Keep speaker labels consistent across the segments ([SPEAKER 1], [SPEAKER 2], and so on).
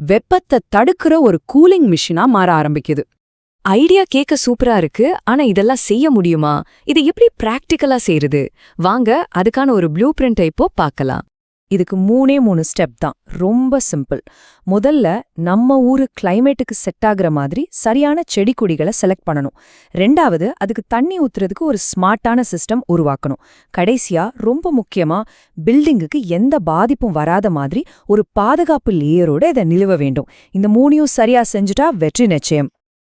[SPEAKER 1] வெப்பத்தை தடுக்கிற ஒரு கூலிங் மிஷினா மாற ஆரம்பிக்குது. ஐடியா கேட்க சூப்பரா இருக்கு, ஆனா இதெல்லாம் செய்ய முடியுமா? இதை எப்படி பிராக்டிக்கலா செய்யறது? வாங்க அதுக்கான ஒரு ப்ளூ பிரிண்ட்டை இப்போ பார்க்கலாம்.
[SPEAKER 2] இதுக்கு 3 ஸ்டெப் தான், ரொம்ப சிம்பிள். முதல்ல நம்ம ஊரு கிளைமேட்டுக்கு செட் ஆகுற மாதிரி சரியான செடி கொடிகளை செலக்ட் பண்ணணும். ரெண்டாவது, அதுக்கு தண்ணி ஊத்துறதுக்கு ஒரு ஸ்மார்ட்டான சிஸ்டம் உருவாக்கணும். கடைசியா ரொம்ப முக்கியமா, பில்டிங்குக்கு எந்த பாதிப்பும் வராத மாதிரி ஒரு பாதுகாப்பு லேயரோட இதை நிறுவ வேண்டும். இந்த 3யும் சரியா செஞ்சுட்டா வெற்றி நிச்சயம்.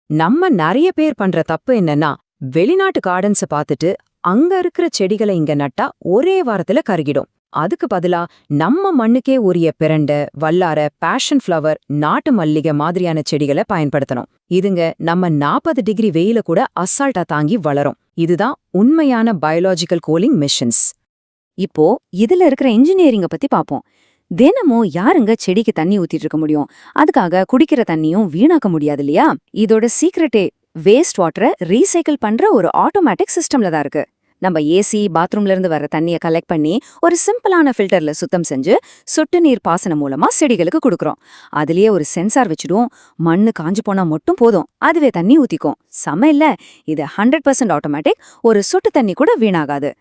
[SPEAKER 3] நம்ம நிறைய பேர் பண்ற தப்பு என்னன்னா, வெளிநாட்டு கார்டன்ஸ பார்த்துட்டு அங்க இருக்கிற செடிகளை இங்க நட்டா ஒரே வாரத்துல கருகிடும். அதுக்கு பதிலா நம்ம மண்ணுக்கே உரிய பிரண்டை, வல்லார, பேஷன் ஃப்ளவர், நாட்டு மல்லிகை மாதிரியான செடிகளை பயன்படுத்தணும். இதுங்க நம்ம 40 டிகிரி வெயில கூட அசால்ட்டா தாங்கி வளரும். இதுதான் உண்மையான பயாலஜிக்கல் கூலிங் மிஷின்ஸ்.
[SPEAKER 4] இப்போ இதுல இருக்கிற இன்ஜினியரிங்க பத்தி பாப்போம். தினமும் யாருங்க செடிக்கு தண்ணி ஊத்திட்டு இருக்க முடியும்? அதுக்காக குடிக்கிற தண்ணியும் வீணாக்க முடியாது இல்லையா? இதோட சீக்ரெட்டே வேஸ்ட் வாட்டரை ரீசைக்கிள் பண்ற ஒரு ஆட்டோமேட்டிக் சிஸ்டம்ல தான் இருக்கு. நம்ம ஏசி, பாத்ரூம்ல இருந்து வர தண்ணியை கலெக்ட் பண்ணி ஒரு சிம்பிளான ஃபில்டர்ல சுத்தம் செஞ்சு சொட்டு நீர் பாசனம் மூலமா செடிகளுக்கு கொடுக்குறோம். அதுலயே ஒரு சென்சார் வச்சிடுவோம். மண்ணு காஞ்சு போனா மட்டும் போதும், அதுவே தண்ணி ஊத்திக்கும். செம இல்ல? இது 100% ஆட்டோமேட்டிக். ஒரு சொட்டு தண்ணி கூட வீணாகாது.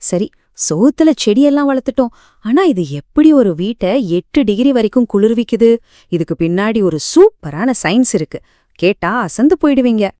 [SPEAKER 2] சரி, சோத்துல செடியெல்லாம் வளர்த்துட்டோம். ஆனா இது எப்படி ஒரு வீட்டை 8 டிகிரி வரைக்கும் குளிர்விக்குது? இதுக்கு பின்னாடி ஒரு சூப்பரான சயின்ஸ் இருக்கு. கேட்டா அசந்து போயிடுவீங்க.